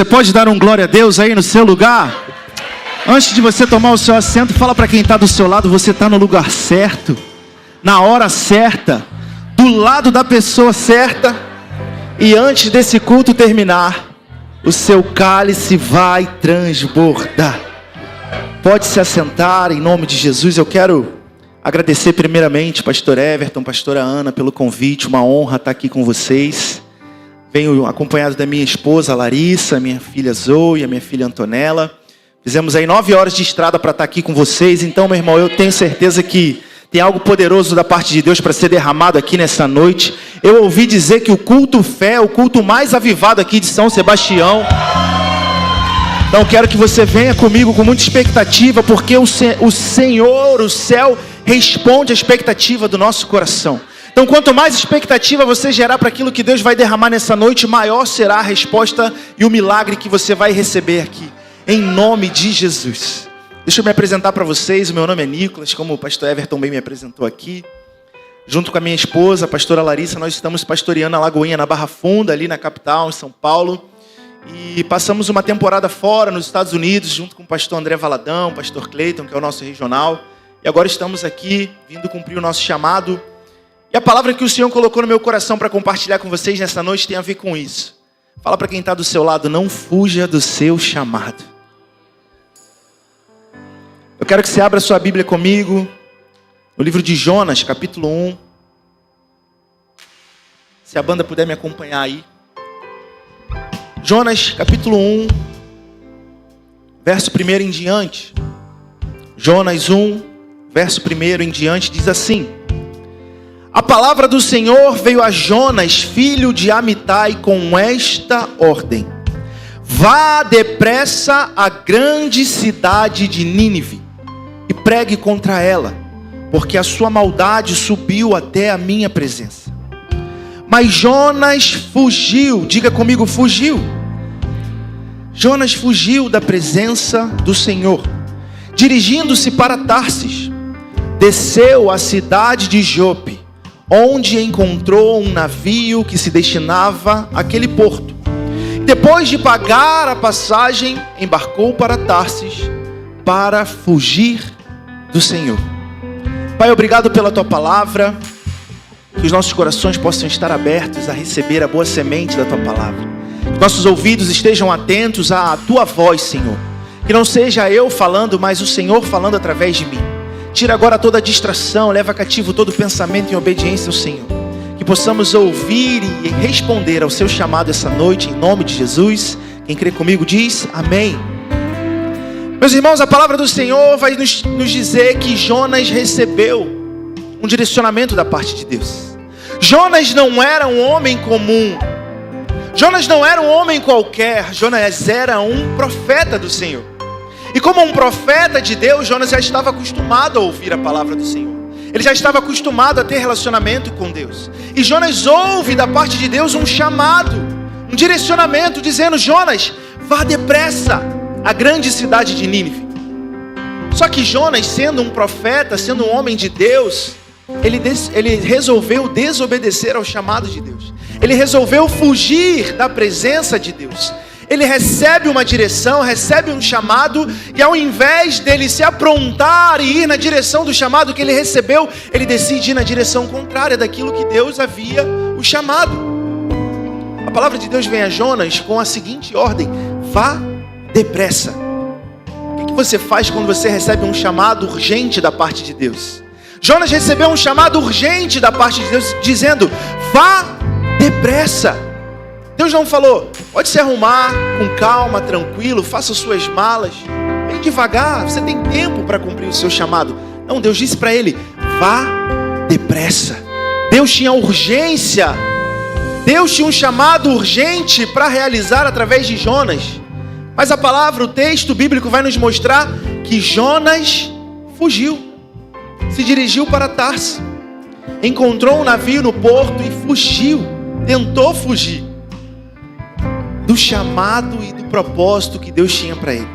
Você pode dar um glória a Deus aí no seu lugar? Antes de você tomar o seu assento, fala para quem está do seu lado, você está no lugar certo, na hora certa, do lado da pessoa certa. E antes desse culto terminar, o seu cálice vai transbordar. Pode se assentar em nome de Jesus. Eu quero agradecer primeiramente pastor Everton, pastora Ana pelo convite. Uma honra estar aqui com vocês. Venho acompanhado da minha esposa Larissa, minha filha Zoe, a minha filha Antonella. Fizemos aí 9 horas de estrada para estar aqui com vocês. Então, meu irmão, eu tenho certeza que tem algo poderoso da parte de Deus para ser derramado aqui nessa noite. Eu ouvi dizer que o culto fé é o culto mais avivado aqui de São Sebastião. Então quero que você venha comigo com muita expectativa, porque o Senhor, o céu, responde à expectativa do nosso coração. Então quanto mais expectativa você gerar para aquilo que Deus vai derramar nessa noite, maior será a resposta e o milagre que você vai receber aqui. Em nome de Jesus. Deixa eu me apresentar para vocês. O meu nome é Nicolas, como o pastor Everton bem me apresentou aqui. Junto com a minha esposa, a pastora Larissa, nós estamos pastoreando a Lagoinha na Barra Funda, ali na capital, em São Paulo. E passamos uma temporada fora, nos Estados Unidos, junto com o pastor André Valadão, o pastor Cleiton, que é o nosso regional. E agora estamos aqui, vindo cumprir o nosso chamado. E a palavra que o Senhor colocou no meu coração para compartilhar com vocês nessa noite tem a ver com isso. Fala para quem está do seu lado, não fuja do seu chamado. Eu quero que você abra sua Bíblia comigo, no livro de Jonas, capítulo 1. Se a banda puder me acompanhar aí. Jonas, capítulo 1, verso 1 em diante. Jonas 1, verso 1 em diante, diz assim: A palavra do Senhor veio a Jonas, filho de Amitai, com esta ordem: Vá depressa à grande cidade de Nínive e pregue contra ela, porque a sua maldade subiu até a minha presença. Mas Jonas fugiu, diga comigo, fugiu. Jonas fugiu da presença do Senhor, dirigindo-se para Tarsis. Desceu à cidade de Jope, onde encontrou um navio que se destinava àquele porto. Depois de pagar a passagem, embarcou para Tarsis para fugir do Senhor. Pai, obrigado pela tua palavra. Que os nossos corações possam estar abertos a receber a boa semente da tua palavra. Que nossos ouvidos estejam atentos à tua voz, Senhor. Que não seja eu falando, mas o Senhor falando através de mim. Tira agora toda a distração, leva cativo todo pensamento em obediência ao Senhor. Que possamos ouvir e responder ao seu chamado essa noite, em nome de Jesus. Quem crê comigo diz amém. Meus irmãos, a palavra do Senhor vai nos dizer que Jonas recebeu um direcionamento da parte de Deus. Jonas não era um homem comum. Jonas não era um homem qualquer. Jonas era um profeta do Senhor. E como um profeta de Deus, Jonas já estava acostumado a ouvir a palavra do Senhor. Ele já estava acostumado a ter relacionamento com Deus. E Jonas ouve da parte de Deus um chamado, um direcionamento, dizendo: Jonas, vá depressa à grande cidade de Nínive. Só que Jonas, sendo um profeta, sendo um homem de Deus, ele resolveu desobedecer ao chamado de Deus. Ele resolveu fugir da presença de Deus. Ele recebe uma direção, recebe um chamado, e ao invés dele se aprontar e ir na direção do chamado que ele recebeu, ele decide ir na direção contrária daquilo que Deus havia o chamado. A palavra de Deus vem a Jonas com a seguinte ordem: vá depressa. O que você faz quando você recebe um chamado urgente da parte de Deus? Jonas recebeu um chamado urgente da parte de Deus, dizendo: vá depressa. Deus não falou: pode se arrumar com calma, tranquilo, faça suas malas, vem devagar, você tem tempo para cumprir o seu chamado. Não, Deus disse para ele: vá depressa. Deus tinha urgência, Deus tinha um chamado urgente para realizar através de Jonas. Mas a palavra, o texto bíblico vai nos mostrar que Jonas fugiu. Se dirigiu para Tarsis, encontrou um navio no porto e fugiu, tentou fugir do chamado e do propósito que Deus tinha para ele.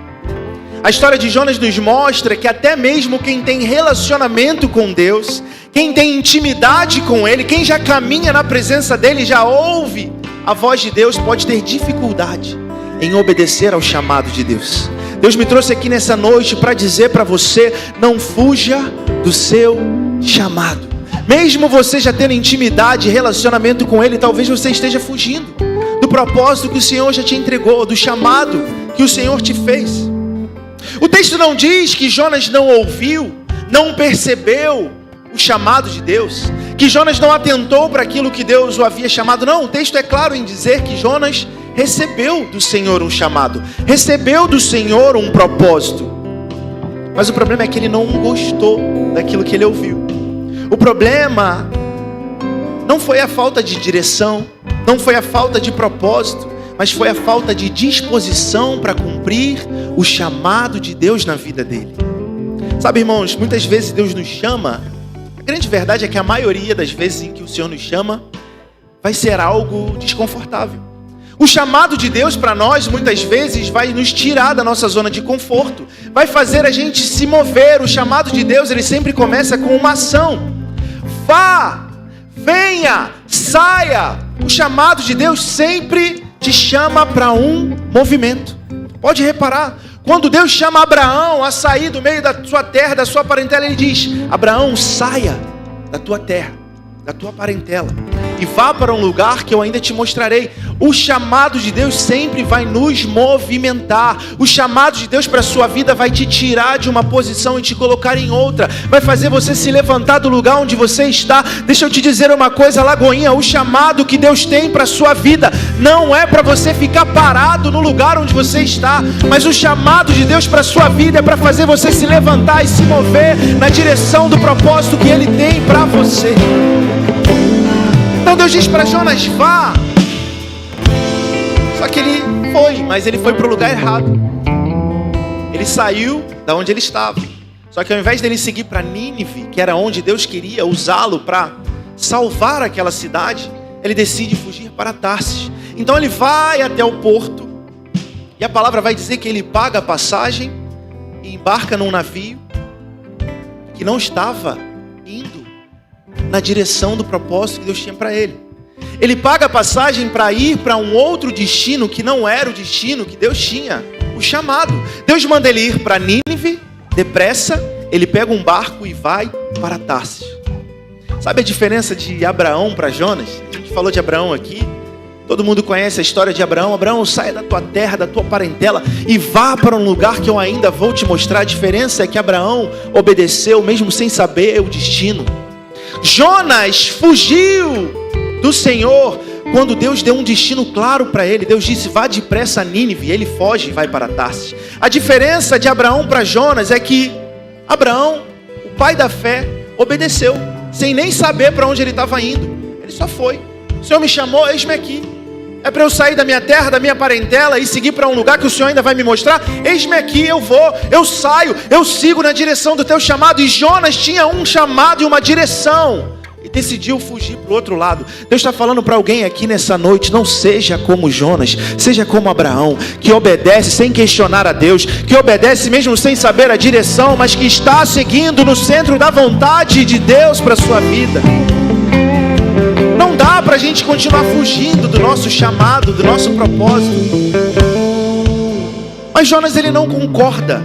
A história de Jonas nos mostra que até mesmo quem tem relacionamento com Deus, quem tem intimidade com Ele, quem já caminha na presença dEle, já ouve a voz de Deus, pode ter dificuldade em obedecer ao chamado de Deus. Deus me trouxe aqui nessa noite para dizer para você: não fuja do seu chamado. Mesmo você já tendo intimidade e relacionamento com Ele, talvez você esteja fugindo do propósito que o Senhor já te entregou, do chamado que o Senhor te fez. O texto não diz que Jonas não ouviu, não percebeu o chamado de Deus, que Jonas não atentou para aquilo que Deus o havia chamado. Não, o texto é claro em dizer que Jonas recebeu do Senhor um chamado, recebeu do Senhor um propósito. Mas o problema é que ele não gostou daquilo que ele ouviu. O problema não foi a falta de direção, não foi a falta de propósito, mas foi a falta de disposição para cumprir o chamado de Deus na vida dele. Sabe, irmãos, muitas vezes Deus nos chama. A grande verdade é que a maioria das vezes em que o Senhor nos chama vai ser algo desconfortável. O chamado de Deus para nós muitas vezes vai nos tirar da nossa zona de conforto, vai fazer a gente se mover. O chamado de Deus, ele sempre começa com uma ação. Vá, venha, saia. O chamado de Deus sempre te chama para um movimento. Pode reparar, quando Deus chama Abraão a sair do meio da sua terra, da sua parentela, ele diz: Abraão, saia da tua terra, da tua parentela, e vá para um lugar que eu ainda te mostrarei. O chamado de Deus sempre vai nos movimentar. O chamado de Deus para a sua vida vai te tirar de uma posição e te colocar em outra. Vai fazer você se levantar do lugar onde você está. Deixa eu te dizer uma coisa, Lagoinha, o chamado que Deus tem para a sua vida não é para você ficar parado no lugar onde você está, mas o chamado de Deus para a sua vida é para fazer você se levantar e se mover na direção do propósito que Ele tem para você. Então Deus diz para Jonas: vá. Só que ele foi, mas ele foi para o lugar errado. Ele saiu da onde ele estava. Só que ao invés dele seguir para Nínive, que era onde Deus queria usá-lo para salvar aquela cidade, ele decide fugir para Tarsis. Então ele vai até o porto, e a palavra vai dizer que ele paga a passagem e embarca num navio que não estava indo na direção do propósito que Deus tinha para ele. Ele paga a passagem para ir para um outro destino que não era o destino que Deus tinha, o chamado. Deus manda ele ir para Nínive, depressa, ele pega um barco e vai para Tarsis. Sabe a diferença de Abraão para Jonas? A gente falou de Abraão aqui, todo mundo conhece a história de Abraão. Abraão, saia da tua terra, da tua parentela e vá para um lugar que eu ainda vou te mostrar. A diferença é que Abraão obedeceu mesmo sem saber o destino. Jonas fugiu do Senhor quando Deus deu um destino claro para ele. Deus disse: vá depressa a Nínive. Ele foge e vai para Tarsis. A diferença de Abraão para Jonas é que Abraão, o pai da fé, obedeceu sem nem saber para onde ele estava indo. Ele só foi. O Senhor me chamou, eis-me aqui. É para eu sair da minha terra, da minha parentela e seguir para um lugar que o Senhor ainda vai me mostrar? Eis-me aqui, eu vou, eu saio, eu sigo na direção do teu chamado. E Jonas tinha um chamado e uma direção e decidiu fugir para o outro lado. Deus está falando para alguém aqui nessa noite: não seja como Jonas, seja como Abraão, que obedece sem questionar a Deus, que obedece mesmo sem saber a direção, mas que está seguindo no centro da vontade de Deus para a sua vida. Não dá para a gente continuar fugindo do nosso chamado, do nosso propósito. Mas Jonas, ele não concorda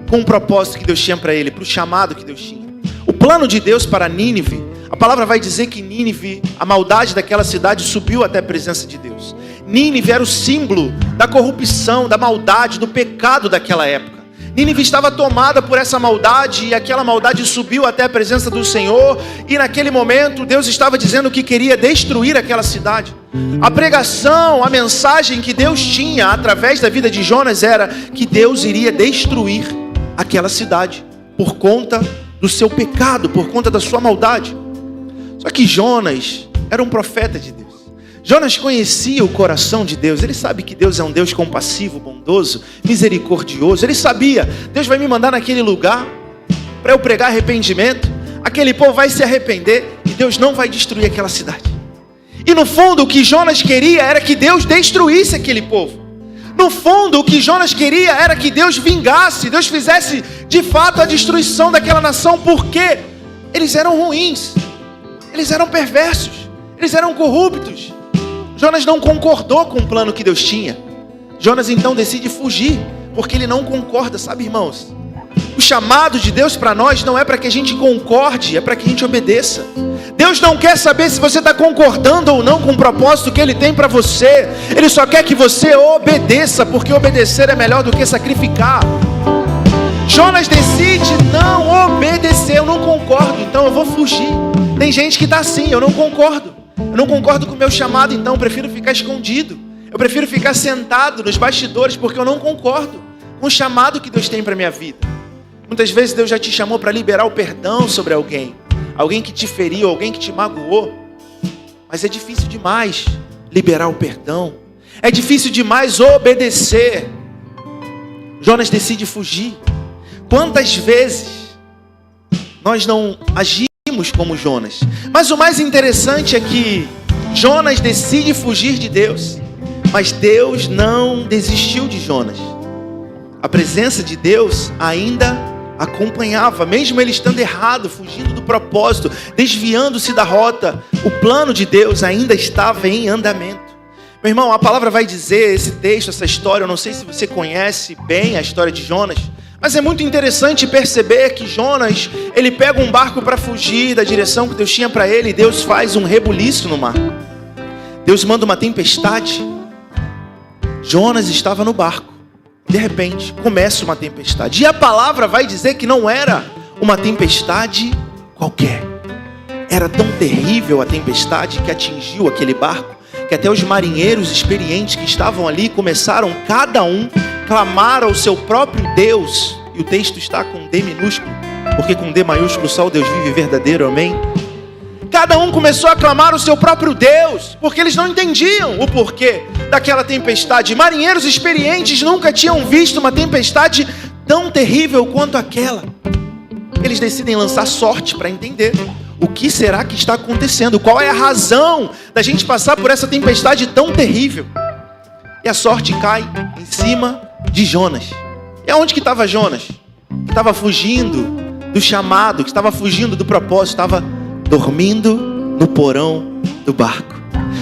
com o propósito que Deus tinha para ele, para o chamado que Deus tinha. O plano de Deus para Nínive, a palavra vai dizer que Nínive, a maldade daquela cidade subiu até a presença de Deus. Nínive era o símbolo da corrupção, da maldade, do pecado daquela época. Nínive estava tomada por essa maldade e aquela maldade subiu até a presença do Senhor. E naquele momento Deus estava dizendo que queria destruir aquela cidade. A pregação, a mensagem que Deus tinha através da vida de Jonas era que Deus iria destruir aquela cidade por conta do seu pecado, por conta da sua maldade. Só que Jonas era um profeta de Deus. Jonas conhecia o coração de Deus. Ele sabe que Deus é um Deus compassivo, bondoso, misericordioso. Ele sabia: Deus vai me mandar naquele lugar para eu pregar arrependimento. Aquele povo vai se arrepender e Deus não vai destruir aquela cidade. E no fundo o que Jonas queria era que Deus destruísse aquele povo. No fundo o que Jonas queria era que Deus vingasse, Deus fizesse de fato a destruição daquela nação, porque eles eram ruins, eles eram perversos, eles eram corruptos. Jonas não concordou com o plano que Deus tinha. Jonas então decide fugir, porque ele não concorda, sabe, irmãos? O chamado de Deus para nós não é para que a gente concorde, é para que a gente obedeça. Deus não quer saber se você está concordando ou não com o propósito que Ele tem para você. Ele só quer que você obedeça, porque obedecer é melhor do que sacrificar. Jonas decide não obedecer. Eu não concordo, então eu vou fugir. Tem gente que está assim, eu não concordo. Eu não concordo com o meu chamado, então eu prefiro ficar escondido. Eu prefiro ficar sentado nos bastidores, porque eu não concordo com o chamado que Deus tem para a minha vida. Muitas vezes Deus já te chamou para liberar o perdão sobre alguém. Alguém que te feriu, alguém que te magoou. Mas é difícil demais liberar o perdão. É difícil demais obedecer. Jonas decide fugir. Quantas vezes nós não agimos como Jonas? Mas o mais interessante é que Jonas decide fugir de Deus. Mas Deus não desistiu de Jonas. A presença de Deus ainda acompanhava, mesmo ele estando errado, fugindo do propósito, desviando-se da rota, o plano de Deus ainda estava em andamento. Meu irmão, a palavra vai dizer, esse texto, essa história, eu não sei se você conhece bem a história de Jonas, mas é muito interessante perceber que Jonas, ele pega um barco para fugir da direção que Deus tinha para ele, e Deus faz um rebuliço no mar. Deus manda uma tempestade. Jonas estava no barco. De repente, começa uma tempestade. E a palavra vai dizer que não era uma tempestade qualquer. Era tão terrível a tempestade que atingiu aquele barco, que até os marinheiros experientes que estavam ali começaram, cada um, clamar ao seu próprio Deus. E o texto está com D minúsculo, porque com D maiúsculo só o Deus vive verdadeiro, amém? Cada um começou a clamar o seu próprio Deus, porque eles não entendiam o porquê daquela tempestade. Marinheiros experientes nunca tinham visto uma tempestade tão terrível quanto aquela. Eles decidem lançar sorte para entender o que será que está acontecendo, qual é a razão da gente passar por essa tempestade tão terrível. E a sorte cai em cima de Jonas. E aonde que estava Jonas? Que estava fugindo do chamado, que estava fugindo do propósito, estava dormindo no porão do barco.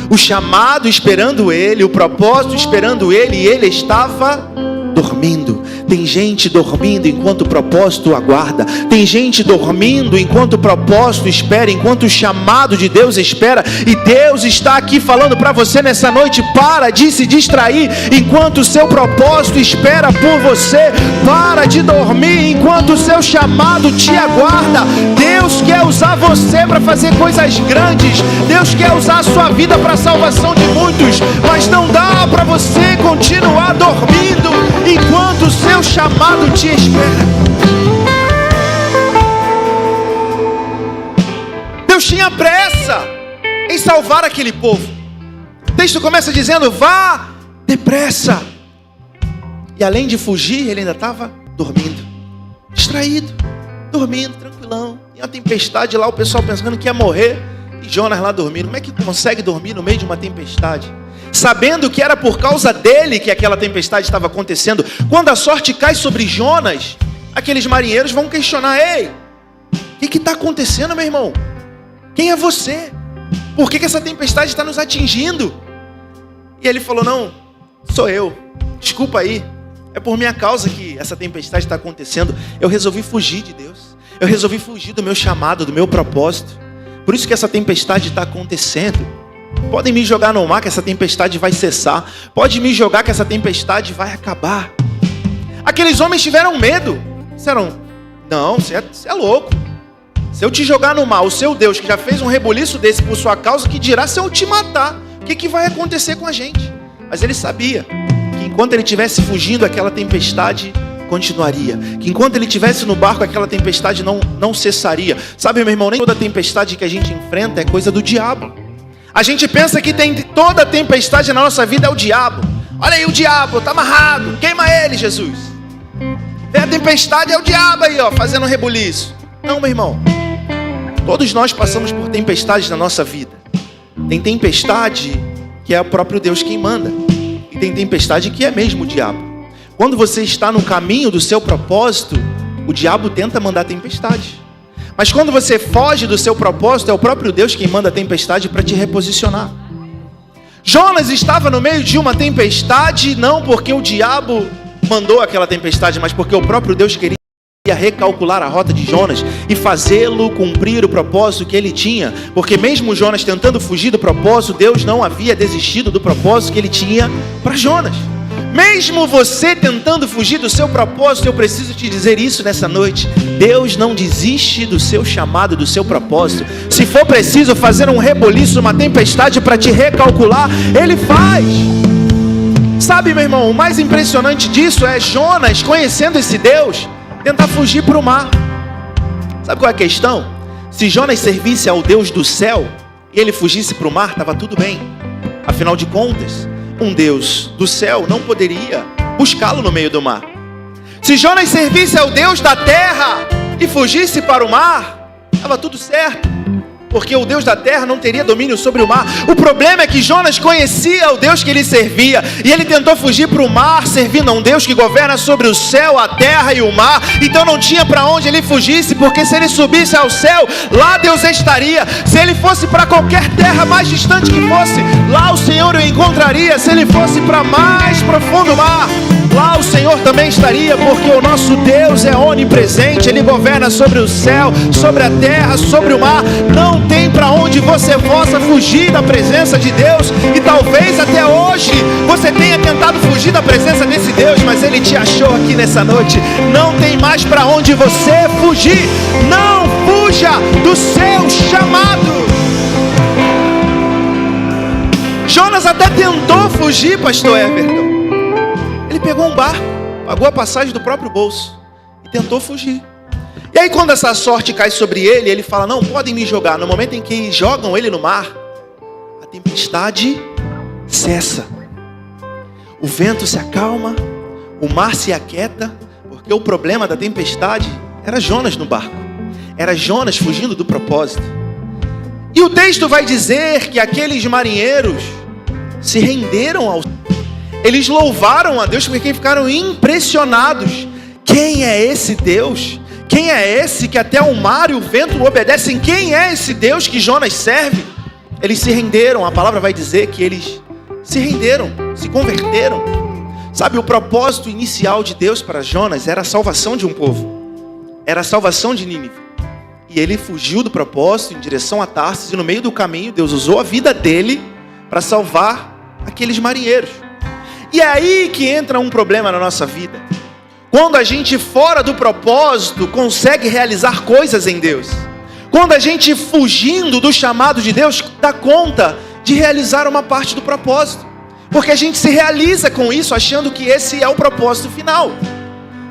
O chamado esperando ele, o propósito esperando ele, e ele estava dormindo. Tem gente dormindo enquanto o propósito aguarda. Tem gente dormindo enquanto o propósito espera, enquanto o chamado de Deus espera. E Deus está aqui falando para você nessa noite: para de se distrair enquanto o seu propósito espera por você. Para de dormir enquanto o seu chamado te aguarda. Deus quer usar você para fazer coisas grandes. Deus quer usar a sua vida para a salvação de muitos. Mas não dá para você continuar dormindo enquanto o seu chamado te espera. Deus tinha pressa em salvar aquele povo. O texto começa dizendo: vá depressa. E além de fugir, ele ainda estava dormindo, distraído, dormindo, tranquilão. E a tempestade lá, o pessoal pensando que ia morrer, e Jonas lá dormindo. Como é que consegue dormir no meio de uma tempestade? Sabendo que era por causa dele que aquela tempestade estava acontecendo. Quando a sorte cai sobre Jonas, aqueles marinheiros vão questionar: ei, o que está acontecendo, meu irmão? Quem é você? Por que essa tempestade está nos atingindo? E ele falou: não, sou eu, desculpa aí, é por minha causa que essa tempestade está acontecendo. Eu resolvi fugir de Deus, eu resolvi fugir do meu chamado, do meu propósito. Por isso que essa tempestade está acontecendo. Podem me jogar no mar que essa tempestade vai cessar. Pode me jogar que essa tempestade vai acabar. Aqueles homens tiveram medo. Disseram: não, você é louco. Se eu te jogar no mar, o seu Deus que já fez um rebuliço desse por sua causa, que dirá se eu te matar? O que vai acontecer com a gente? Mas ele sabia que enquanto ele estivesse fugindo, aquela tempestade continuaria. Que enquanto ele estivesse no barco, aquela tempestade não cessaria. Sabe, meu irmão, nem toda tempestade que a gente enfrenta é coisa do diabo. A gente pensa que tem toda tempestade na nossa vida é o diabo. Olha aí o diabo, está amarrado, queima ele, Jesus. Vem a tempestade, é o diabo aí, ó, fazendo um rebuliço. Não, meu irmão. Todos nós passamos por tempestades na nossa vida. Tem tempestade que é o próprio Deus quem manda. E tem tempestade que é mesmo o diabo. Quando você está no caminho do seu propósito, o diabo tenta mandar tempestade. Mas quando você foge do seu propósito, é o próprio Deus quem manda a tempestade para te reposicionar. Jonas estava no meio de uma tempestade, não porque o diabo mandou aquela tempestade, mas porque o próprio Deus queria recalcular a rota de Jonas e fazê-lo cumprir o propósito que ele tinha. Porque mesmo Jonas tentando fugir do propósito, Deus não havia desistido do propósito que ele tinha para Jonas. Mesmo você tentando fugir do seu propósito, eu preciso te dizer isso nessa noite: Deus não desiste do seu chamado, do seu propósito. Se for preciso fazer um reboliço, uma tempestade para te recalcular, Ele faz. Sabe, meu irmão, o mais impressionante disso é Jonas, conhecendo esse Deus, tentar fugir para o mar. Sabe qual é a questão? Se Jonas servisse ao Deus do céu e ele fugisse para o mar, estava tudo bem. Afinal de contas, um Deus do céu não poderia buscá-lo no meio do mar. Se Jonas servisse ao Deus da terra e fugisse para o mar, estava tudo certo, porque o Deus da terra não teria domínio sobre o mar. O problema é que Jonas conhecia o Deus que ele servia, e ele tentou fugir para o mar, servindo a um Deus que governa sobre o céu, a terra e o mar. Então não tinha para onde ele fugisse, porque se ele subisse ao céu, lá Deus estaria. Se ele fosse para qualquer terra mais distante que fosse, lá o Senhor o encontraria. Se ele fosse para mais profundo mar, lá o Senhor também estaria, porque o nosso Deus é onipresente. Ele governa sobre o céu, sobre a terra, sobre o mar. Não tem para onde você possa fugir da presença de Deus. E talvez até hoje você tenha tentado fugir da presença desse Deus, mas Ele te achou aqui nessa noite. Não tem mais para onde você fugir. Não fuja do seu chamado. Jonas até tentou fugir, pastor Everton. Ele pegou um barco, pagou a passagem do próprio bolso e tentou fugir. E aí quando essa sorte cai sobre ele, ele fala: não, podem me jogar. No momento em que jogam ele no mar, a tempestade cessa. O vento se acalma, o mar se aquieta, porque o problema da tempestade era Jonas no barco. Era Jonas fugindo do propósito. E o texto vai dizer que aqueles marinheiros se renderam ao Senhor. Eles louvaram a Deus porque ficaram impressionados. Quem é esse Deus? Quem é esse que até o mar e o vento obedecem? Quem é esse Deus que Jonas serve? Eles se renderam. A palavra vai dizer que eles se renderam, se converteram. Sabe, o propósito inicial de Deus para Jonas era a salvação de um povo. Era a salvação de Nínive. E ele fugiu do propósito em direção a Tarsis. E no meio do caminho, Deus usou a vida dele para salvar aqueles marinheiros. E é aí que entra um problema na nossa vida. Quando a gente fora do propósito consegue realizar coisas em Deus. Quando a gente fugindo do chamado de Deus dá conta de realizar uma parte do propósito. Porque a gente se realiza com isso achando que esse é o propósito final.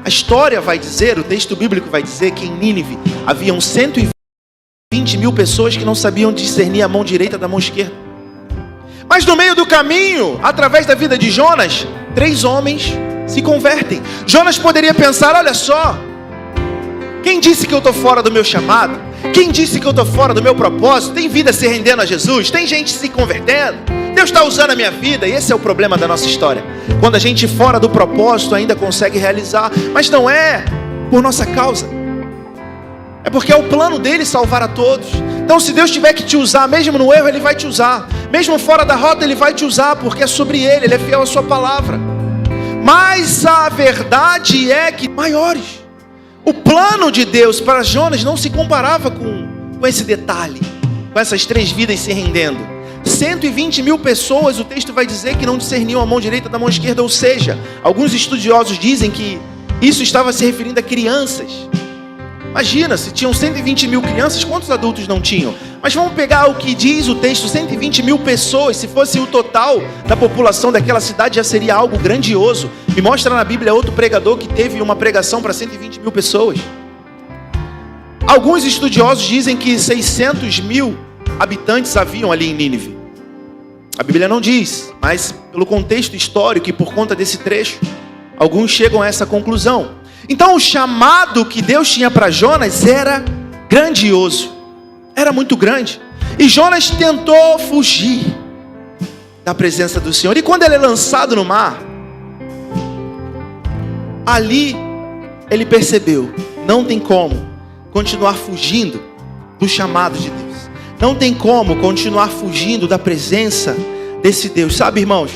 A história vai dizer, o texto bíblico vai dizer que em Nínive haviam 120 mil pessoas que não sabiam discernir a mão direita da mão esquerda. Mas no meio do caminho, através da vida de Jonas, 3 homens se convertem. Jonas poderia pensar: olha só, quem disse que eu estou fora do meu chamado? Quem disse que eu estou fora do meu propósito? Tem vida se rendendo a Jesus, tem gente se convertendo, Deus está usando a minha vida. E esse é o problema da nossa história. Quando a gente fora do propósito ainda consegue realizar, mas não é por nossa causa, é porque é o plano dele salvar a todos. Então se Deus tiver que te usar, mesmo no erro Ele vai te usar, mesmo fora da rota Ele vai te usar, porque é sobre Ele, Ele é fiel à sua palavra. Mas a verdade é que maiores. O plano de Deus para Jonas não se comparava com esse detalhe, com essas 3 vidas se rendendo. 120 mil pessoas, o texto vai dizer que não discerniam a mão direita da mão esquerda. Ou seja, alguns estudiosos dizem que isso estava se referindo a crianças. Imagina, se tinham 120 mil crianças, quantos adultos não tinham? Mas vamos pegar o que diz o texto: 120 mil pessoas. Se fosse o total da população daquela cidade, já seria algo grandioso. Me mostra na Bíblia outro pregador que teve uma pregação para 120 mil pessoas. Alguns estudiosos dizem que 600 mil habitantes haviam ali em Nínive. A Bíblia não diz, mas pelo contexto histórico e por conta desse trecho, alguns chegam a essa conclusão. Então o chamado que Deus tinha para Jonas era grandioso, era muito grande. E Jonas tentou fugir da presença do Senhor. E quando ele é lançado no mar, ali ele percebeu: não tem como continuar fugindo do chamado de Deus. Não tem como continuar fugindo da presença desse Deus. Sabe, irmãos,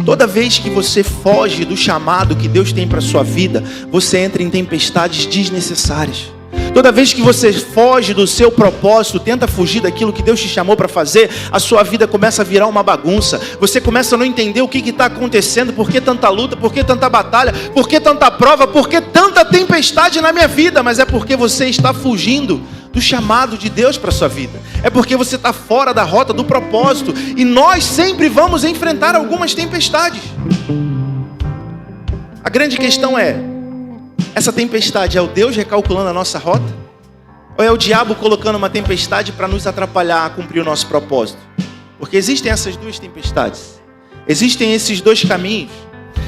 toda vez que você foge do chamado que Deus tem para a sua vida, você entra em tempestades desnecessárias. Toda vez que você foge do seu propósito, tenta fugir daquilo que Deus te chamou para fazer, a sua vida começa a virar uma bagunça. Você começa a não entender o que está acontecendo, por que tanta luta, por que tanta batalha, por que tanta prova, por que tanta tempestade na minha vida. Mas é porque você está fugindo do chamado de Deus para a sua vida. É porque você está fora da rota do propósito. E nós sempre vamos enfrentar algumas tempestades. A grande questão é: essa tempestade é o Deus recalculando a nossa rota? Ou é o diabo colocando uma tempestade para nos atrapalhar a cumprir o nosso propósito? Porque existem essas duas tempestades. Existem esses dois caminhos.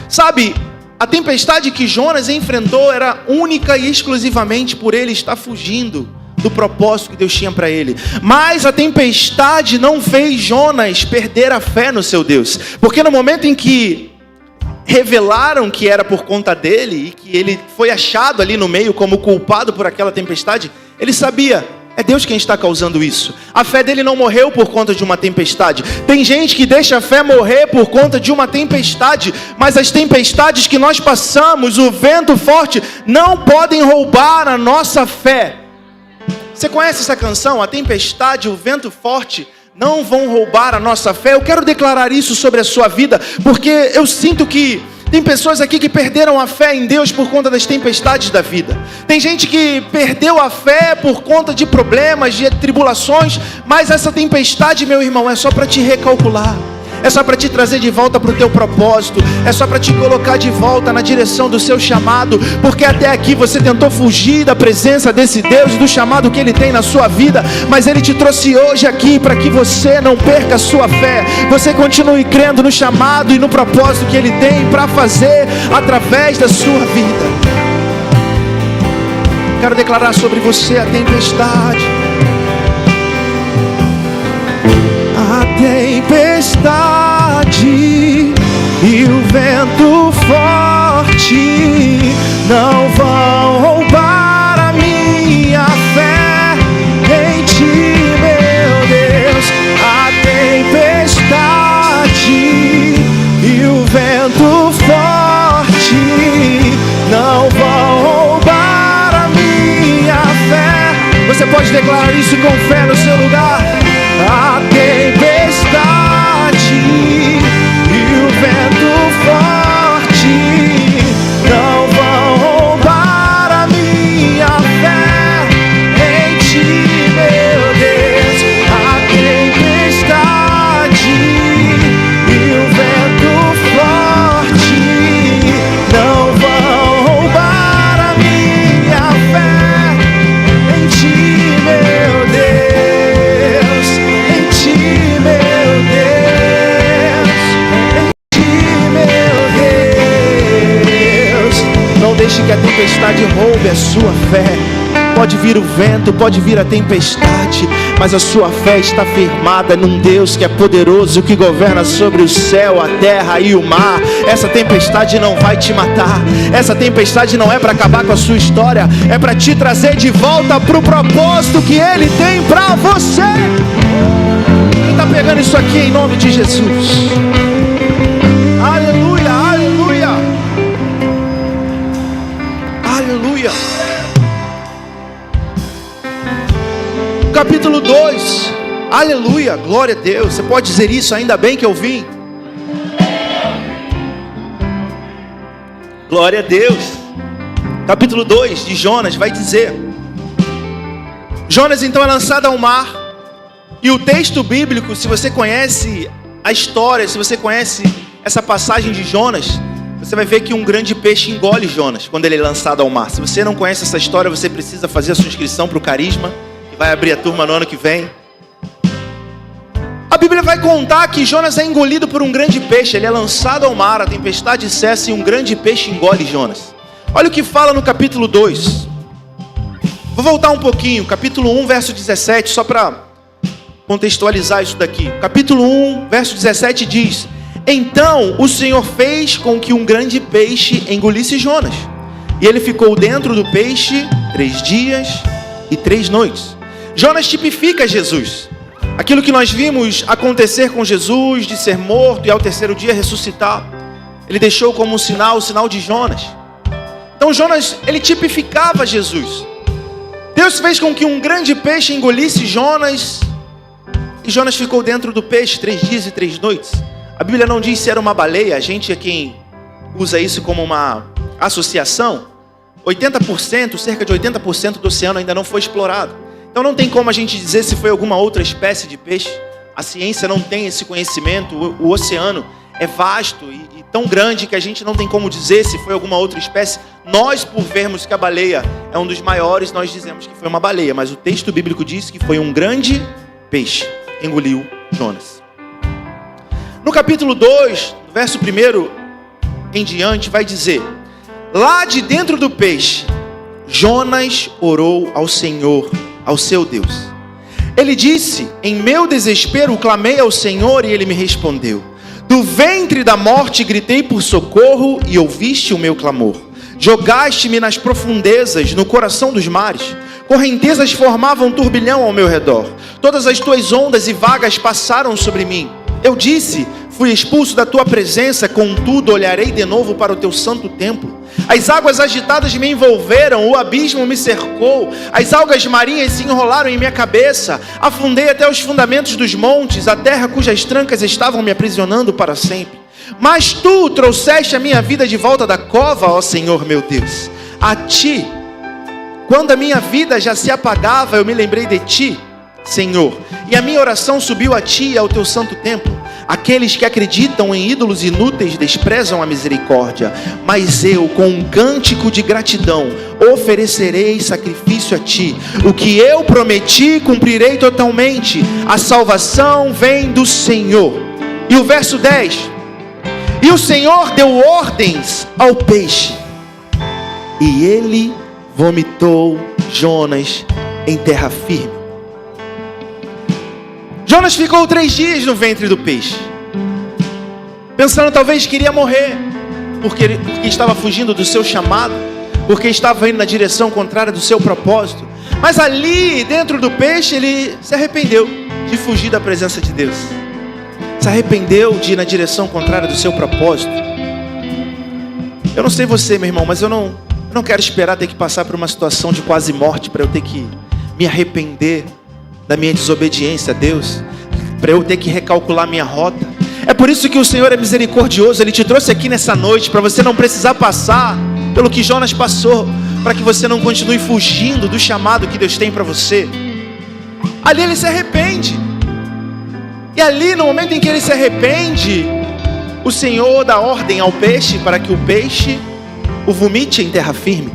Sabe, a tempestade que Jonas enfrentou era única e exclusivamente por ele estar fugindo do propósito que Deus tinha para ele. Mas a tempestade não fez Jonas perder a fé no seu Deus. Porque no momento em que revelaram que era por conta dele e que ele foi achado ali no meio como culpado por aquela tempestade, ele sabia: é Deus quem está causando isso. A fé dele não morreu por conta de uma tempestade. Tem gente que deixa a fé morrer por conta de uma tempestade, mas as tempestades que nós passamos, o vento forte, não podem roubar a nossa fé. Você conhece essa canção? A tempestade, o vento forte não vão roubar a nossa fé. Eu quero declarar isso sobre a sua vida, porque eu sinto que tem pessoas aqui que perderam a fé em Deus por conta das tempestades da vida. Tem gente que perdeu a fé por conta de problemas, de tribulações, mas essa tempestade, meu irmão, é só para te recalcular. É só para te trazer de volta para o teu propósito. É só para te colocar de volta na direção do seu chamado. Porque até aqui você tentou fugir da presença desse Deus e do chamado que Ele tem na sua vida. Mas Ele te trouxe hoje aqui para que você não perca a sua fé. Você continue crendo no chamado e no propósito que Ele tem para fazer através da sua vida. Quero declarar sobre você a tempestade. A tempestade e o vento forte não vão roubar a minha fé em Ti, meu Deus. A tempestade e o vento forte não vão roubar a minha fé. Você pode declarar isso com fé no seu lugar. A tempestade e o vento forte não vão roubar a minha fé em Ti, meu Deus. A tempestade e o vento forte não vão roubar a minha fé em Ti, meu Deus. Não deixe que a tempestade roube a sua fé. Pode vir o vento, pode vir a tempestade, mas a sua fé está firmada num Deus que é poderoso, que governa sobre o céu, a terra e o mar. Essa tempestade não vai te matar. Essa tempestade não é para acabar com a sua história. É para te trazer de volta para o propósito que Ele tem para você. Quem está pegando isso aqui em nome de Jesus? Aleluia, aleluia. Aleluia. Capítulo 2. Aleluia, glória a Deus. Você pode dizer isso? Ainda bem que eu vim. Glória a Deus. Capítulo 2 de Jonas vai dizer: Jonas então é lançado ao mar. E o texto bíblico, se você conhece a história, se você conhece essa passagem de Jonas, você vai ver que um grande peixe engole Jonas quando ele é lançado ao mar. Se você não conhece essa história, você precisa fazer a sua inscrição para o Carisma, que vai abrir a turma no ano que vem. A Bíblia vai contar que Jonas é engolido por um grande peixe. Ele é lançado ao mar, a tempestade cessa e um grande peixe engole Jonas. Olha o que fala no capítulo 2. Vou voltar um pouquinho, capítulo 1, verso 17, só para contextualizar isso daqui. Capítulo 1, verso 17 diz: Então o Senhor fez com que um grande peixe engolisse Jonas, e ele ficou dentro do peixe 3 dias e 3 noites. Jonas tipifica Jesus. Aquilo que nós vimos acontecer com Jesus, de ser morto e ao terceiro dia ressuscitar, ele deixou como um sinal, o sinal de Jonas. Então Jonas, ele tipificava Jesus. Deus fez com que um grande peixe engolisse Jonas, e Jonas ficou dentro do peixe 3 dias e 3 noites. A Bíblia não diz se era uma baleia, a gente é quem usa isso como uma associação. 80%, cerca de 80% do oceano ainda não foi explorado. Então não tem como a gente dizer se foi alguma outra espécie de peixe. A ciência não tem esse conhecimento. O oceano é vasto e tão grande que a gente não tem como dizer se foi alguma outra espécie. Nós, por vermos que a baleia é um dos maiores, nós dizemos que foi uma baleia. Mas o texto bíblico diz que foi um grande peixe que engoliu Jonas. No capítulo 2, verso 1 em diante, vai dizer: lá de dentro do peixe, Jonas orou ao Senhor, ao seu Deus. Ele disse: em meu desespero clamei ao Senhor e ele me respondeu. Do ventre da morte gritei por socorro e ouviste o meu clamor. Jogaste-me nas profundezas, no coração dos mares. Correntezas formavam um turbilhão ao meu redor. Todas as tuas ondas e vagas passaram sobre mim. Eu disse: fui expulso da tua presença, contudo olharei de novo para o teu santo templo. As águas agitadas me envolveram, o abismo me cercou, as algas marinhas se enrolaram em minha cabeça. Afundei até os fundamentos dos montes, a terra cujas trancas estavam me aprisionando para sempre. Mas tu trouxeste a minha vida de volta da cova, ó Senhor meu Deus. A ti, quando a minha vida já se apagava, eu me lembrei de ti, Senhor, e a minha oração subiu a ti e ao teu santo templo. Aqueles que acreditam em ídolos inúteis desprezam a misericórdia, mas eu, com um cântico de gratidão, oferecerei sacrifício a ti. O que eu prometi, cumprirei totalmente. A salvação vem do Senhor. E o verso 10: e o Senhor deu ordens ao peixe, e ele vomitou Jonas em terra firme. Jonas ficou 3 dias no ventre do peixe, pensando talvez que iria morrer, porque estava fugindo do seu chamado, porque estava indo na direção contrária do seu propósito. Mas ali dentro do peixe ele se arrependeu de fugir da presença de Deus, se arrependeu de ir na direção contrária do seu propósito. Eu não sei você, meu irmão, mas eu não quero esperar ter que passar por uma situação de quase morte para eu ter que me arrepender da minha desobediência a Deus, para eu ter que recalcular minha rota. É por isso que o Senhor é misericordioso. Ele te trouxe aqui nessa noite para você não precisar passar pelo que Jonas passou, para que você não continue fugindo do chamado que Deus tem para você. Ali ele se arrepende, e ali no momento em que ele se arrepende, o Senhor dá ordem ao peixe para que o peixe o vomite em terra firme.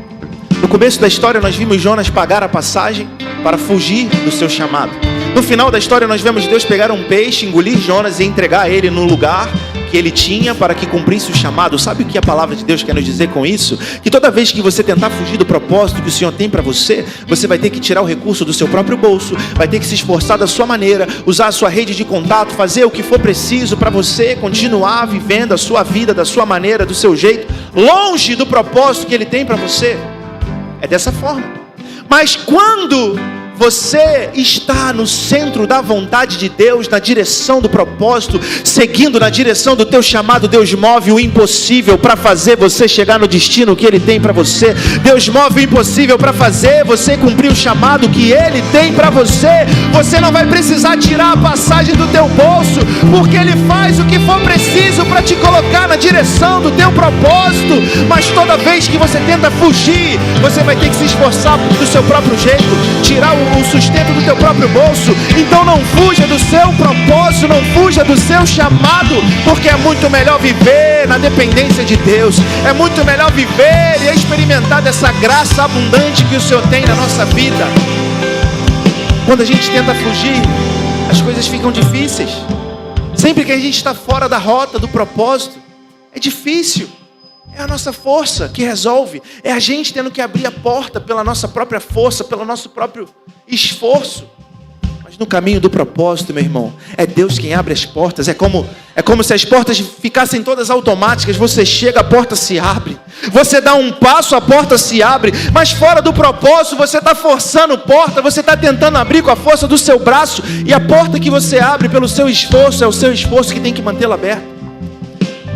No começo da história nós vimos Jonas pagar a passagem para fugir do seu chamado. No final da história nós vemos Deus pegar um peixe, engolir Jonas e entregar ele no lugar que ele tinha para que cumprisse o chamado. Sabe o que a palavra de Deus quer nos dizer com isso? Que toda vez que você tentar fugir do propósito que o Senhor tem para você, você vai ter que tirar o recurso do seu próprio bolso, vai ter que se esforçar da sua maneira, usar a sua rede de contato, fazer o que for preciso para você continuar vivendo a sua vida da sua maneira, do seu jeito, longe do propósito que ele tem para você. É dessa forma. Mas quando você está no centro da vontade de Deus, na direção do propósito, seguindo na direção do teu chamado, Deus move o impossível para fazer você chegar no destino que Ele tem para você. Deus move o impossível para fazer você cumprir o chamado que Ele tem para você. Você não vai precisar tirar a passagem do teu bolso, porque Ele faz o que for preciso para te colocar na direção do teu propósito. Mas toda vez que você tenta fugir, você vai ter que se esforçar do seu próprio jeito, tirar o sustento do teu próprio bolso. Então não fuja do seu propósito, não fuja do seu chamado, porque é muito melhor viver na dependência de Deus, é muito melhor viver e experimentar dessa graça abundante que o Senhor tem na nossa vida. Quando a gente tenta fugir, as coisas ficam difíceis. Sempre que a gente está fora da rota, do propósito, é difícil. É a nossa força que resolve. É a gente tendo que abrir a porta pela nossa própria força, pelo nosso próprio esforço. Mas No caminho do propósito, meu irmão, é Deus quem abre as portas. É como se as portas ficassem todas automáticas. Você chega, a porta se abre. Você dá um passo, a porta se abre. Mas fora do propósito, você está forçando porta. Você está tentando abrir com a força do seu braço. E a porta que você abre pelo seu esforço, é o seu esforço que tem que mantê-la aberta.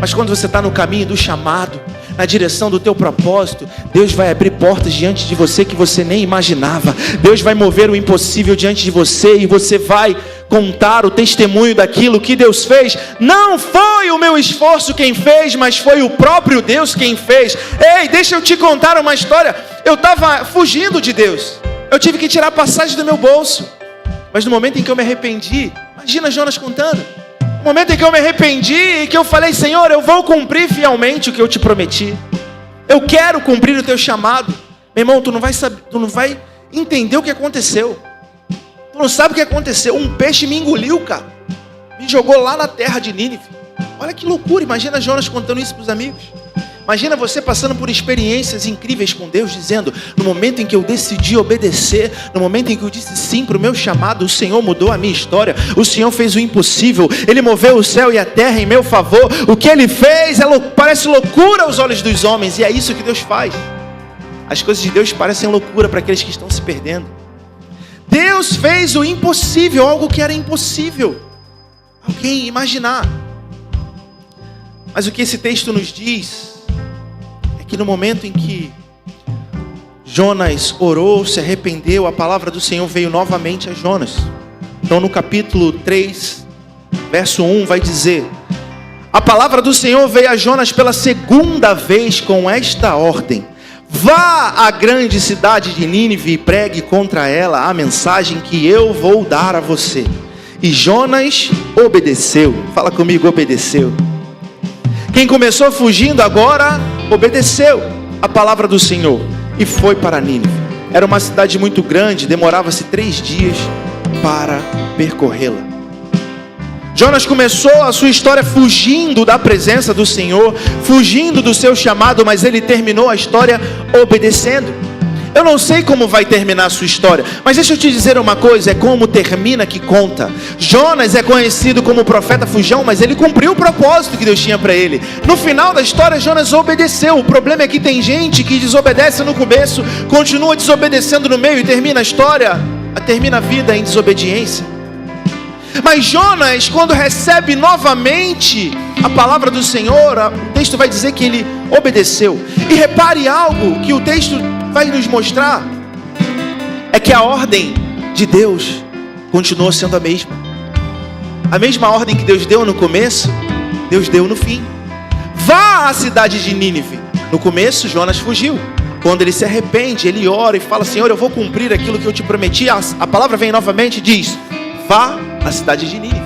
Mas quando você está no caminho do chamado, na direção do teu propósito, Deus vai abrir portas diante de você que você nem imaginava. Deus vai mover o impossível diante de você e você vai contar o testemunho daquilo que Deus fez. Não foi o meu esforço quem fez, mas foi o próprio Deus quem fez. Ei, deixa eu te contar uma história. Eu estava fugindo de Deus. Eu tive que tirar a passagem do meu bolso. Mas no momento em que eu me arrependi, imagina Jonas contando. No momento em que eu me arrependi e que eu falei: Senhor, eu vou cumprir fielmente o que eu te prometi. Eu quero cumprir o teu chamado. Meu irmão, tu não vai entender o que aconteceu. Tu não sabe o que aconteceu. Um peixe me engoliu, cara. Me jogou lá na terra de Nínive. Olha que loucura. Imagina Jonas contando isso para os amigos. Imagina você passando por experiências incríveis com Deus, dizendo: no momento em que eu decidi obedecer, no momento em que eu disse sim para o meu chamado, o Senhor mudou a minha história. O Senhor fez o impossível. Ele moveu o céu e a terra em meu favor. O que Ele fez parece loucura aos olhos dos homens. E é isso que Deus faz. As coisas de Deus parecem loucura para aqueles que estão se perdendo. Deus fez o impossível, algo que era impossível alguém imaginar. Mas o que esse texto nos diz é que no momento em que Jonas orou, se arrependeu, a palavra do Senhor veio novamente a Jonas. Então no capítulo 3, verso 1 vai dizer: a palavra do Senhor veio a Jonas pela segunda vez com esta ordem: vá à grande cidade de Nínive e pregue contra ela a mensagem que eu vou dar a você. E Jonas obedeceu. Fala comigo, obedeceu. Quem começou fugindo agora obedeceu a palavra do Senhor e foi para Nínive. Era uma cidade muito grande, demorava-se 3 dias para percorrê-la. Jonas começou a sua história fugindo da presença do Senhor, fugindo do seu chamado, mas ele terminou a história obedecendo. Eu não sei como vai terminar a sua história, mas deixa eu te dizer uma coisa: é como termina que conta. Jonas é conhecido como o profeta fujão, mas ele cumpriu o propósito que Deus tinha para ele. No final da história, Jonas obedeceu. O problema é que tem gente que desobedece no começo, continua desobedecendo no meio e termina a história, termina a vida em desobediência. Mas Jonas, quando recebe novamente a palavra do Senhor, o texto vai dizer que ele obedeceu. E repare algo que o texto vai nos mostrar: é que a ordem de Deus continuou sendo a mesma. A mesma ordem que Deus deu no começo, Deus deu no fim. Vá à cidade de Nínive. No começo, Jonas fugiu. Quando ele se arrepende, ele ora e fala: Senhor, eu vou cumprir aquilo que eu te prometi. A palavra vem novamente e diz: vá à cidade de Nínive.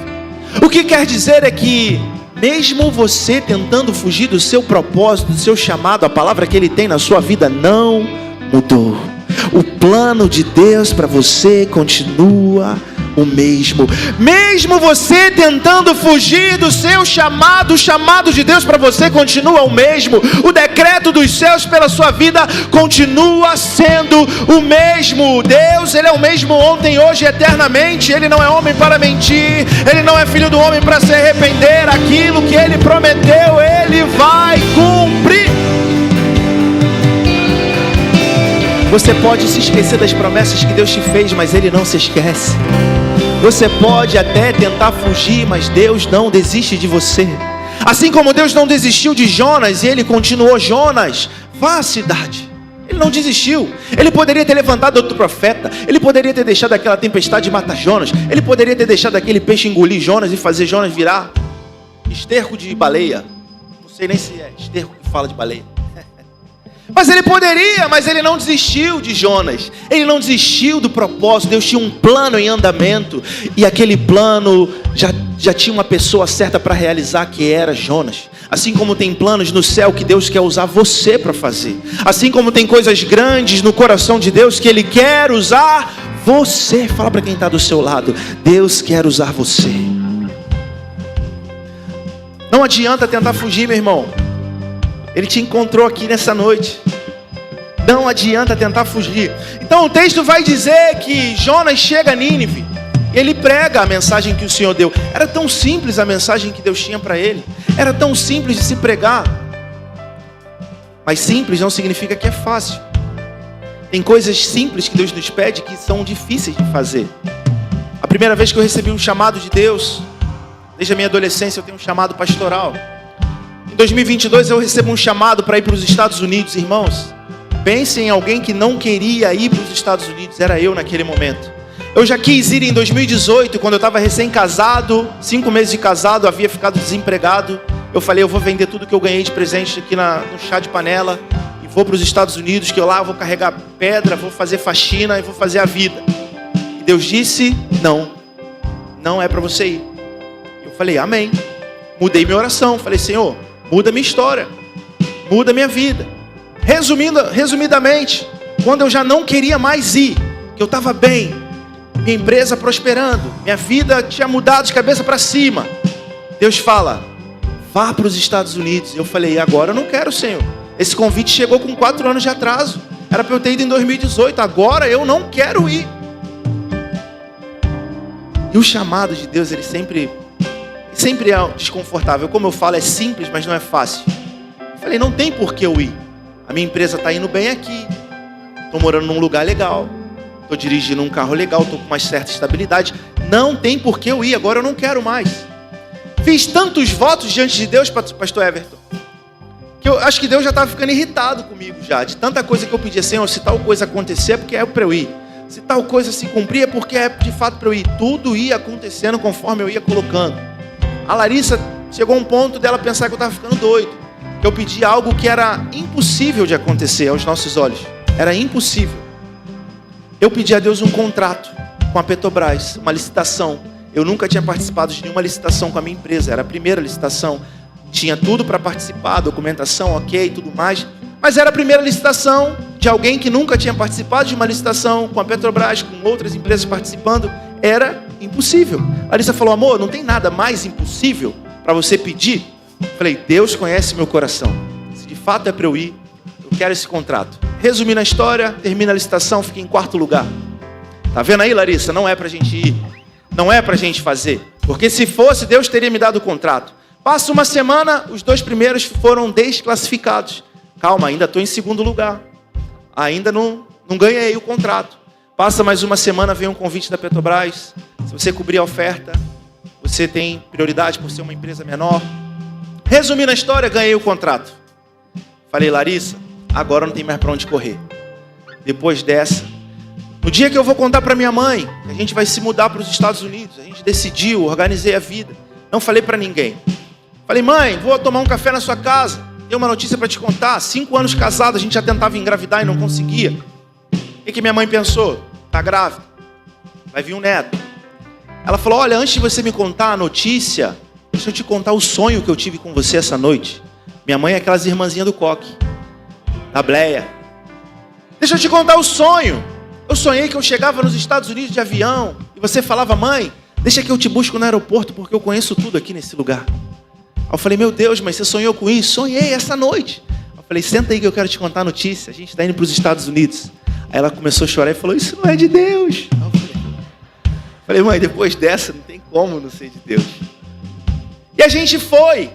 O que quer dizer é que mesmo você tentando fugir do seu propósito, do seu chamado, a palavra que Ele tem na sua vida não mudou. O plano de Deus para você continua o mesmo. Mesmo você tentando fugir do seu chamado, o chamado de Deus para você continua o mesmo. O decreto dos céus pela sua vida continua sendo o mesmo. Deus, Ele é o mesmo ontem, hoje e eternamente. Ele não é homem para mentir, Ele não é filho do homem para se arrepender. Aquilo que Ele prometeu, Ele vai cumprir. Você pode se esquecer das promessas que Deus te fez, mas Ele não se esquece. Você pode até tentar fugir, mas Deus não desiste de você. Assim como Deus não desistiu de Jonas e Ele continuou: Jonas, vá à cidade. Ele não desistiu. Ele poderia ter levantado outro profeta. Ele poderia ter deixado aquela tempestade matar Jonas. Ele poderia ter deixado aquele peixe engolir Jonas e fazer Jonas virar esterco de baleia. Não sei nem se é esterco que fala de baleia. Mas ele poderia, mas ele não desistiu de Jonas. Ele não desistiu do propósito. Deus tinha um plano em andamento. E aquele plano já tinha uma pessoa certa para realizar, que era Jonas. Assim como tem planos no céu que Deus quer usar você para fazer. Assim como tem coisas grandes no coração de Deus que Ele quer usar você. Fala para quem está do seu lado: Deus quer usar você. Não adianta tentar fugir, meu irmão. Ele te encontrou aqui nessa noite. Não adianta tentar fugir. Então o texto vai dizer que Jonas chega a Nínive. Ele prega a mensagem que o Senhor deu. Era tão simples a mensagem que Deus tinha para ele. Era tão simples de se pregar. Mas simples não significa que é fácil. Tem coisas simples que Deus nos pede que são difíceis de fazer. A primeira vez que eu recebi um chamado de Deus, desde a minha adolescência eu tenho um chamado pastoral. Em 2022 eu recebo um chamado para ir para os Estados Unidos, irmãos. Pensem em alguém que não queria ir para os Estados Unidos, era eu naquele momento. Eu já quis ir em 2018, quando eu estava recém-casado, 5 meses de casado, havia ficado desempregado. Eu falei, eu vou vender tudo que eu ganhei de presente aqui no chá de panela e vou para os Estados Unidos, que eu lá vou carregar pedra, vou fazer faxina e vou fazer a vida. E Deus disse, não é para você ir. Eu falei, amém. Mudei minha oração, falei, Senhor, muda minha história, muda minha vida. Resumidamente, quando eu já não queria mais ir, que eu estava bem, minha empresa prosperando, minha vida tinha mudado de cabeça para cima, Deus fala, vá para os Estados Unidos. Eu falei, agora eu não quero, Senhor. Esse convite chegou com 4 anos de atraso. Era para eu ter ido em 2018, agora eu não quero ir. E o chamado de Deus, ele sempre é desconfortável. Como eu falo, é simples, mas não é fácil. Eu falei, não tem por que eu ir. A minha empresa está indo bem aqui. Estou morando num lugar legal. Estou dirigindo um carro legal, estou com uma certa estabilidade. Não tem por que eu ir, agora eu não quero mais. Fiz tantos votos diante de Deus, pastor Everton, que eu acho que Deus já estava ficando irritado comigo já. De tanta coisa que eu pedia, Senhor, se tal coisa acontecer é porque é para eu ir. Se tal coisa se cumprir é porque é de fato para eu ir. Tudo ia acontecendo conforme eu ia colocando. A Larissa chegou a um ponto dela pensar que eu estava ficando doido. Que eu pedi algo que era impossível de acontecer aos nossos olhos. Era impossível. Eu pedi a Deus um contrato com a Petrobras, uma licitação. Eu nunca tinha participado de nenhuma licitação com a minha empresa. Era a primeira licitação. Tinha tudo para participar, documentação, ok, tudo mais. Mas era a primeira licitação de alguém que nunca tinha participado de uma licitação com a Petrobras, com outras empresas participando. Era impossível. A Larissa falou, amor, não tem nada mais impossível para você pedir? Eu falei, Deus conhece meu coração. Se de fato é para eu ir, eu quero esse contrato. Resumindo a história, termina a licitação, fiquei em 4º lugar. Tá vendo aí, Larissa? Não é pra gente ir. Não é pra gente fazer. Porque se fosse, Deus teria me dado o contrato. Passa uma semana, os 2 primeiros foram desclassificados. Calma, ainda estou em 2º lugar. Ainda não ganhei o contrato. Passa mais uma semana, vem um convite da Petrobras. Se você cobrir a oferta, você tem prioridade por ser uma empresa menor. Resumindo a história, ganhei o contrato. Falei, Larissa, agora não tem mais para onde correr. Depois dessa, no dia que eu vou contar para minha mãe, que a gente vai se mudar para os Estados Unidos, a gente decidiu, organizei a vida. Não falei para ninguém. Falei, mãe, vou tomar um café na sua casa. Tenho uma notícia para te contar. 5 anos casado, a gente já tentava engravidar e não conseguia. O que minha mãe pensou? Tá grávida. Vai vir um neto. Ela falou, olha, antes de você me contar a notícia, deixa eu te contar o sonho que eu tive com você essa noite. Minha mãe é aquelas irmãzinhas do coque, da bleia. Deixa eu te contar o sonho. Eu sonhei que eu chegava nos Estados Unidos de avião e você falava, mãe, deixa que eu te busco no aeroporto porque eu conheço tudo aqui nesse lugar. Aí eu falei, meu Deus, mas você sonhou com isso? Sonhei essa noite. Eu falei, senta aí que eu quero te contar a notícia. A gente está indo para os Estados Unidos. Aí ela começou a chorar e falou, isso não é de Deus. Aí eu falei, mãe, depois dessa não tem como não ser de Deus. E a gente foi.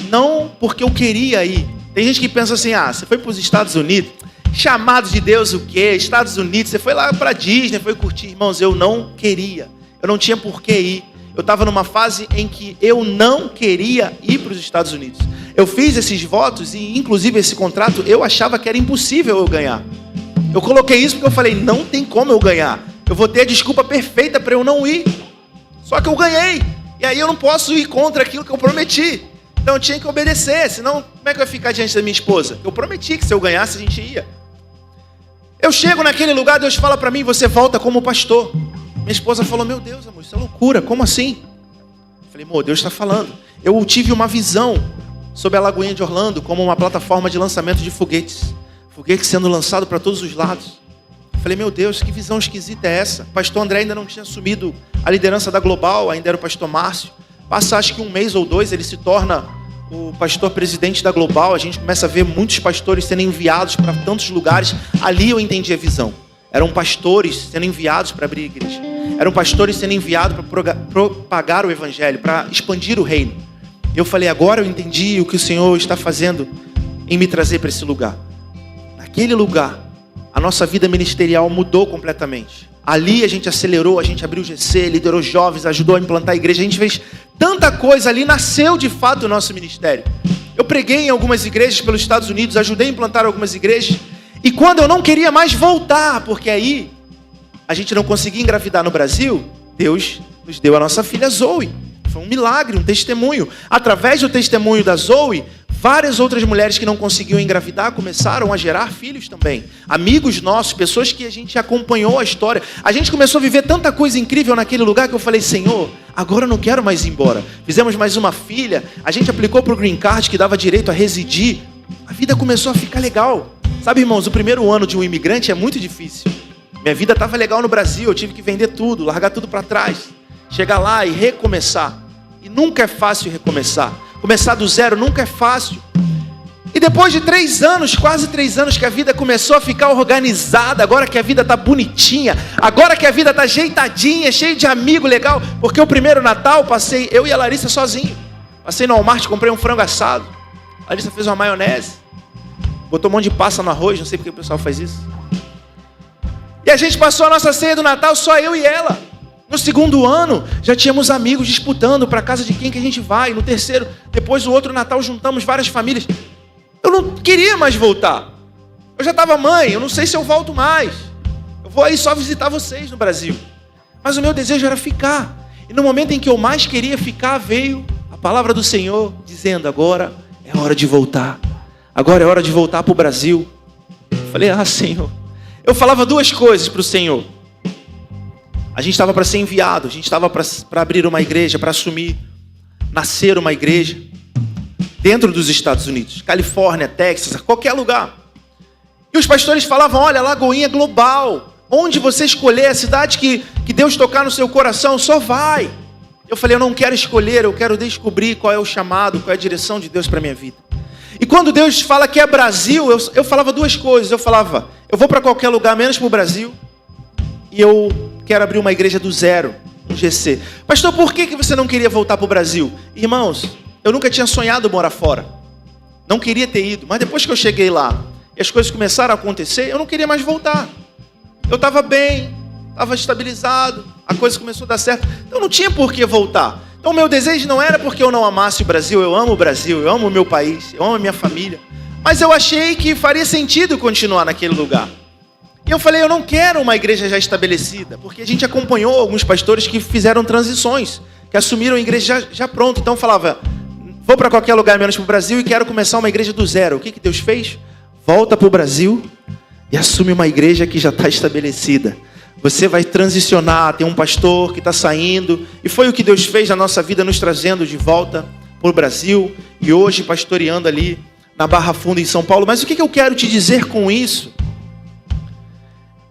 Não porque eu queria ir. Tem gente que pensa assim, você foi para os Estados Unidos, chamado de Deus o quê? Estados Unidos, você foi lá para Disney, foi curtir. Irmãos, eu não queria. Eu não tinha por que ir. Eu estava numa fase em que eu não queria ir para os Estados Unidos. Eu fiz esses votos e, inclusive, esse contrato, eu achava que era impossível eu ganhar. Eu coloquei isso porque eu falei, não tem como eu ganhar. Eu vou ter a desculpa perfeita para eu não ir. Só que eu ganhei. E aí eu não posso ir contra aquilo que eu prometi. Então eu tinha que obedecer. Senão, como é que eu ia ficar diante da minha esposa? Eu prometi que se eu ganhasse, a gente ia. Eu chego naquele lugar, Deus fala para mim, você volta como pastor. Minha esposa falou, meu Deus, amor, isso é loucura, como assim? Eu falei, amor, Deus está falando. Eu tive uma visão sobre a Lagoinha de Orlando como uma plataforma de lançamento de foguetes. Foguetes sendo lançado para todos os lados. Eu falei, meu Deus, que visão esquisita é essa? O pastor André ainda não tinha assumido a liderança da Global, ainda era o pastor Márcio. Passa acho que 1 mês ou 2, ele se torna o pastor presidente da Global. A gente começa a ver muitos pastores sendo enviados para tantos lugares. Ali eu entendi a visão. Eram pastores sendo enviados para abrir igreja. Eram pastores sendo enviados para propagar o evangelho, para expandir o reino. Eu falei, agora eu entendi o que o Senhor está fazendo em me trazer para esse lugar. Naquele lugar, a nossa vida ministerial mudou completamente. Ali a gente acelerou, a gente abriu o GC, liderou jovens, ajudou a implantar a igreja. A gente fez tanta coisa ali, nasceu de fato o nosso ministério. Eu preguei em algumas igrejas pelos Estados Unidos, ajudei a implantar algumas igrejas. E quando eu não queria mais voltar, porque aí a gente não conseguia engravidar no Brasil, Deus nos deu a nossa filha Zoe. Foi um milagre, um testemunho. Através do testemunho da Zoe, várias outras mulheres que não conseguiam engravidar começaram a gerar filhos também. Amigos nossos, pessoas que a gente acompanhou a história. A gente começou a viver tanta coisa incrível naquele lugar que eu falei, Senhor, agora eu não quero mais ir embora. Fizemos mais uma filha, a gente aplicou para o Green Card que dava direito a residir. A vida começou a ficar legal. Sabe, irmãos, o primeiro ano de um imigrante é muito difícil. Minha vida estava legal no Brasil, eu tive que vender tudo, largar tudo para trás. Chegar lá e recomeçar. E nunca é fácil recomeçar. Começar do zero nunca é fácil. E depois de 3 anos, quase 3 anos que a vida começou a ficar organizada, agora que a vida está bonitinha, agora que a vida está ajeitadinha, cheio de amigo legal, porque o primeiro Natal passei, eu e a Larissa sozinho. Passei no Walmart, comprei um frango assado. A Larissa fez uma maionese. Botou um monte de passa no arroz, não sei porque o pessoal faz isso. E a gente passou a nossa ceia do Natal, só eu e ela. No segundo ano, já tínhamos amigos disputando para casa de quem que a gente vai. No terceiro, depois do outro Natal, juntamos várias famílias. Eu não queria mais voltar. Eu já estava mãe, eu não sei se eu volto mais. Eu vou aí só visitar vocês no Brasil. Mas o meu desejo era ficar. E no momento em que eu mais queria ficar, veio a palavra do Senhor dizendo, agora é hora de voltar. Agora é hora de voltar para o Brasil. Eu falei, Senhor. Eu falava 2 coisas para o Senhor. A gente estava para ser enviado, a gente estava para abrir uma igreja, para assumir, nascer uma igreja dentro dos Estados Unidos, Califórnia, Texas, qualquer lugar. E os pastores falavam, olha, Lagoinha global, onde você escolher a cidade que Deus tocar no seu coração, só vai. Eu falei, eu não quero escolher, eu quero descobrir qual é o chamado, qual é a direção de Deus para a minha vida. E quando Deus fala que é Brasil, eu falava 2 coisas, eu falava, eu vou para qualquer lugar, menos para o Brasil, e eu quero abrir uma igreja do zero, um GC. Pastor, por que você não queria voltar para o Brasil? Irmãos, eu nunca tinha sonhado morar fora. Não queria ter ido. Mas depois que eu cheguei lá e as coisas começaram a acontecer, eu não queria mais voltar. Eu estava bem, estava estabilizado, a coisa começou a dar certo. Então não tinha por que voltar. Então o meu desejo não era porque eu não amasse o Brasil. Eu amo o Brasil, eu amo o meu país, eu amo a minha família. Mas eu achei que faria sentido continuar naquele lugar. E eu falei, eu não quero uma igreja já estabelecida, porque a gente acompanhou alguns pastores que fizeram transições, que assumiram a igreja já pronta. Então eu falava, vou para qualquer lugar menos para o Brasil e quero começar uma igreja do zero. O que Deus fez? Volta para o Brasil e assume uma igreja que já está estabelecida. Você vai transicionar, tem um pastor que está saindo. E foi o que Deus fez na nossa vida, nos trazendo de volta para o Brasil. E hoje pastoreando ali na Barra Funda, em São Paulo. Mas o que eu quero te dizer com isso?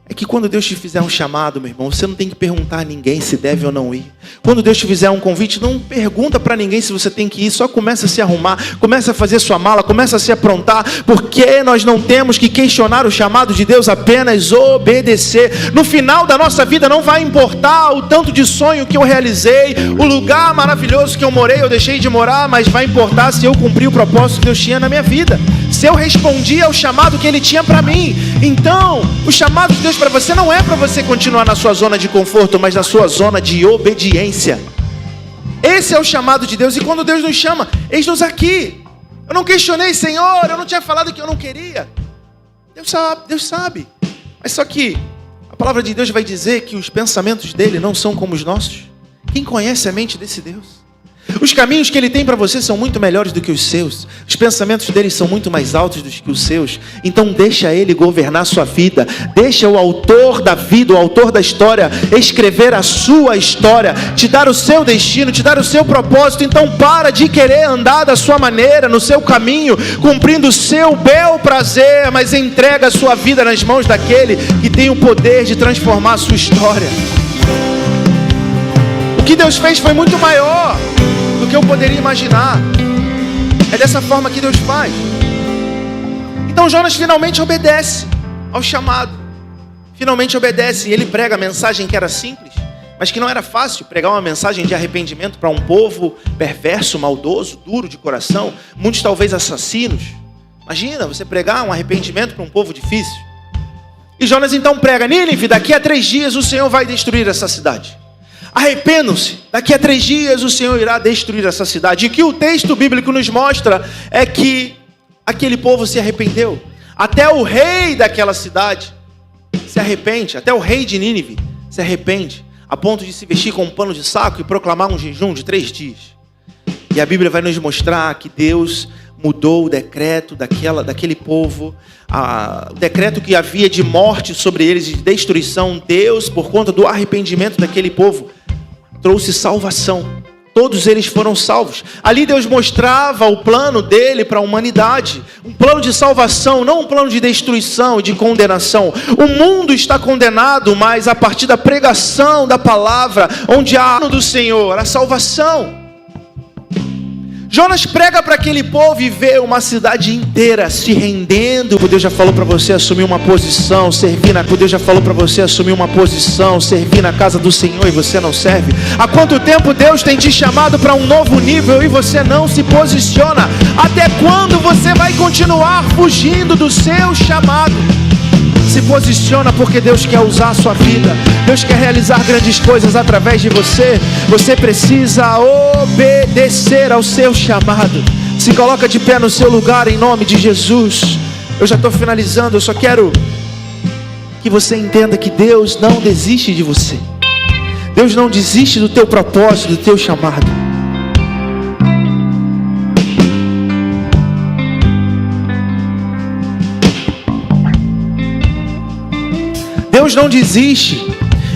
É que quando Deus te fizer um chamado, meu irmão, você não tem que perguntar a ninguém se deve ou não ir. Quando Deus te fizer um convite, não pergunta para ninguém se você tem que ir. Só começa a se arrumar, começa a fazer sua mala, começa a se aprontar. Porque nós não temos que questionar o chamado de Deus, apenas obedecer. No final da nossa vida não vai importar o tanto de sonho que eu realizei, o lugar maravilhoso que eu morei, eu deixei de morar, mas vai importar se eu cumpri o propósito que Deus tinha na minha vida. Se eu respondi ao chamado que Ele tinha para mim. Então, o chamado de Deus para você não é para você continuar na sua zona de conforto, mas na sua zona de obediência. Esse é o chamado de Deus. E quando Deus nos chama, eis-nos aqui. Eu não questionei, Senhor, eu não tinha falado que eu não queria. Deus sabe. Mas só que a palavra de Deus vai dizer que os pensamentos dele não são como os nossos. Quem conhece a mente desse Deus? Os caminhos que Ele tem para você são muito melhores do que os seus. Os pensamentos dele são muito mais altos do que os seus. Então deixa Ele governar a sua vida. Deixa o autor da vida, o autor da história, escrever a sua história, te dar o seu destino, te dar o seu propósito. Então para de querer andar da sua maneira, no seu caminho, cumprindo o seu bel prazer, mas entrega a sua vida nas mãos daquele que tem o poder de transformar a sua história. O que Deus fez foi muito maior do que eu poderia imaginar. É dessa forma que Deus faz. Então Jonas finalmente obedece ao chamado. Finalmente obedece. E ele prega a mensagem que era simples. mas que não era fácil pregar uma mensagem de arrependimento para um povo perverso, maldoso, duro de coração, muitos talvez assassinos. Imagina você pregar um arrependimento para um povo difícil. E Jonas então prega: Nínive, daqui a 3 dias o Senhor vai destruir essa cidade. Arrependam-se, daqui a 3 dias o Senhor irá destruir essa cidade. E que o texto bíblico nos mostra é que aquele povo se arrependeu. Até o rei daquela cidade se arrepende, até o rei de Nínive se arrepende, a ponto de se vestir com um pano de saco e proclamar um jejum de 3 dias. E a Bíblia vai nos mostrar que Deus mudou o decreto daquele povo, o decreto que havia de morte sobre eles, de destruição. Deus, por conta do arrependimento daquele povo, trouxe salvação. Todos eles foram salvos. Ali Deus mostrava o plano dele para a humanidade. Um plano de salvação, não um plano de destruição e de condenação. O mundo está condenado, mas a partir da pregação da palavra, onde há do Senhor, a salvação. Jonas prega para aquele povo e vê uma cidade inteira se rendendo. Deus já falou para você assumir uma posição, servir Deus já falou para você assumir uma posição, servir na casa do Senhor, e você não serve. Há quanto tempo Deus tem te chamado para um novo nível e você não se posiciona? Até quando você vai continuar fugindo do seu chamado? Se posiciona, porque Deus quer usar a sua vida. Deus quer realizar grandes coisas através de você. Você precisa obedecer ao seu chamado. Se coloca de pé no seu lugar em nome de Jesus. Eu já estou finalizando. Eu só quero que você entenda que Deus não desiste de você. Deus não desiste do teu propósito, do teu chamado. Deus não desiste.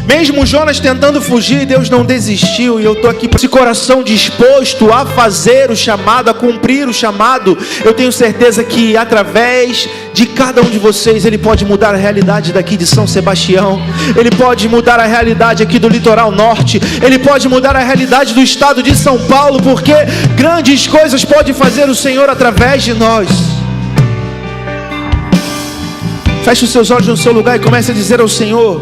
Mesmo Jonas tentando fugir, Deus não desistiu. E eu estou aqui com esse coração disposto a fazer o chamado, a cumprir o chamado. Eu tenho certeza que através de cada um de vocês, Ele pode mudar a realidade daqui de São Sebastião. Ele pode mudar a realidade aqui do litoral norte. Ele pode mudar a realidade do estado de São Paulo, porque grandes coisas pode fazer o Senhor através de nós. Feche os seus olhos no seu lugar e comece a dizer ao Senhor: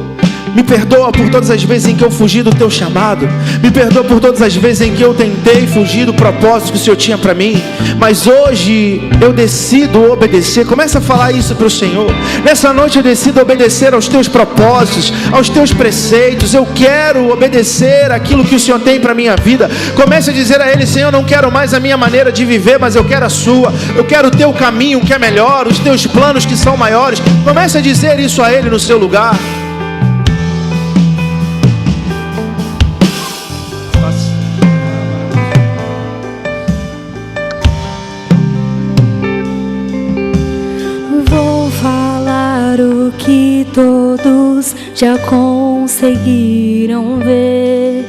me perdoa por todas as vezes em que eu fugi do teu chamado. Me perdoa por todas as vezes em que eu tentei fugir do propósito que o Senhor tinha para mim. Mas hoje eu decido obedecer. Comece a falar isso para o Senhor. Nessa noite eu decido obedecer aos teus propósitos, aos teus preceitos. Eu quero obedecer aquilo que o Senhor tem para a minha vida. Comece a dizer a Ele: Senhor, eu não quero mais a minha maneira de viver, mas eu quero a sua. Eu quero o teu caminho que é melhor, os teus planos que são maiores. Comece a dizer isso a Ele no seu lugar. Que todos já conseguiram ver,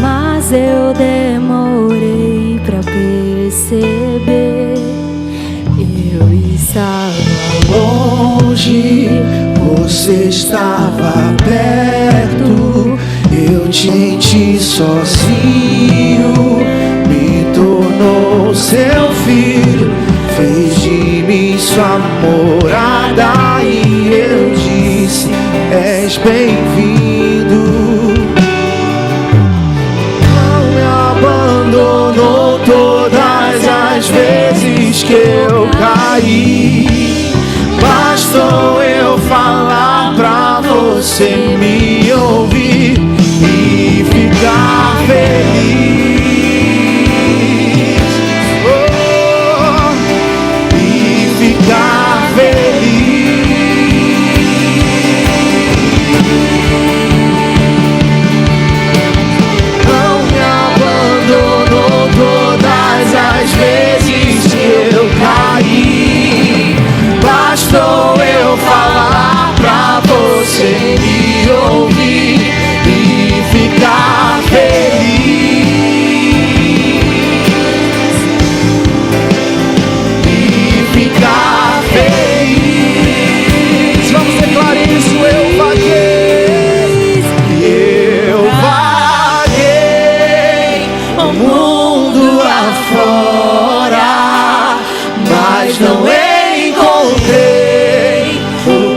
mas eu demorei pra perceber. Eu estava longe, você estava perto. Eu te senti sozinho, me tornou seu filho, fez de mim sua morada, e eu disse: és bem-vindo. Não me abandonou todas as vezes que eu caí. Bastou eu falar pra você me ouvir e ficar feliz. Ficar feliz. Não me abandonou todas as vezes que eu caí. Bastou eu falar pra você me ouvir e ficar feliz. Não encontrei o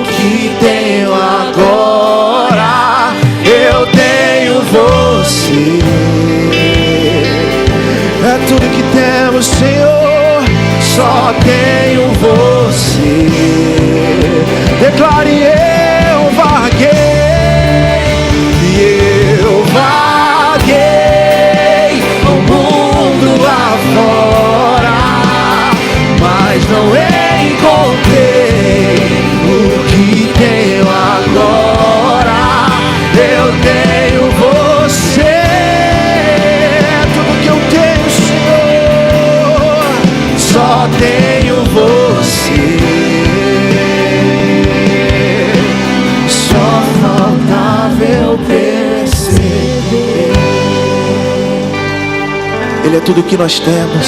Ele é tudo o que nós temos.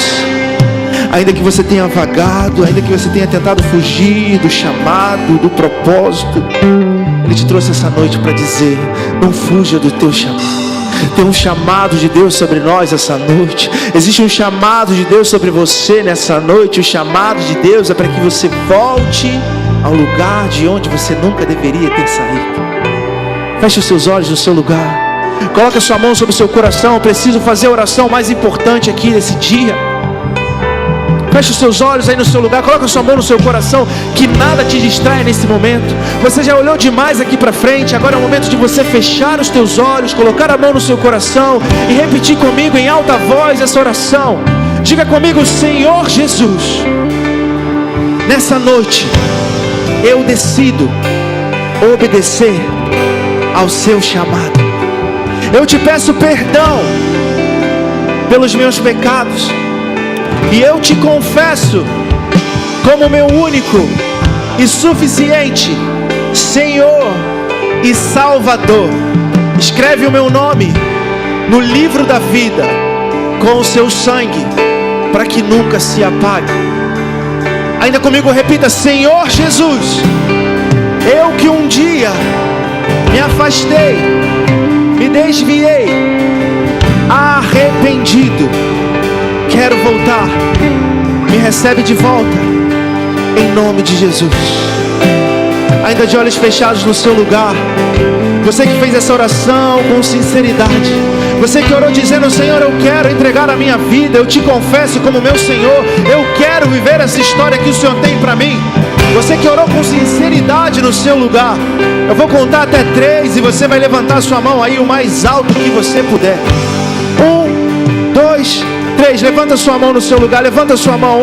Ainda que você tenha vagado, ainda que você tenha tentado fugir do chamado, do propósito, Ele te trouxe essa noite para dizer: não fuja do teu chamado. Tem um chamado de Deus sobre nós essa noite. Existe um chamado de Deus sobre você nessa noite. O chamado de Deus é para que você volte ao lugar de onde você nunca deveria ter saído. Feche os seus olhos no seu lugar. Coloque a sua mão sobre o seu coração. Eu preciso fazer a oração mais importante aqui nesse dia. Feche os seus olhos aí no seu lugar. Coloque a sua mão no seu coração. Que nada te distraia nesse momento. Você já olhou demais aqui para frente. Agora é o momento de você fechar os teus olhos, colocar a mão no seu coração e repetir comigo em alta voz essa oração. Diga comigo: Senhor Jesus, nessa noite eu decido obedecer ao seu chamado. Eu te peço perdão pelos meus pecados. E eu te confesso como meu único e suficiente Senhor e Salvador. Escreve o meu nome no livro da vida com o seu sangue, para que nunca se apague. Ainda comigo, repita: Senhor Jesus, eu que um dia me afastei, me desviei, arrependido, quero voltar. Me recebe de volta, em nome de Jesus. Ainda de olhos fechados no seu lugar, você que fez essa oração com sinceridade, você que orou dizendo: Senhor, eu quero entregar a minha vida, eu te confesso como meu Senhor, eu quero viver essa história que o Senhor tem para mim. Você que orou com sinceridade no seu lugar, eu vou contar até 3 e você vai levantar sua mão aí o mais alto que você puder. 1, 2, 3, levanta sua mão no seu lugar, levanta sua mão.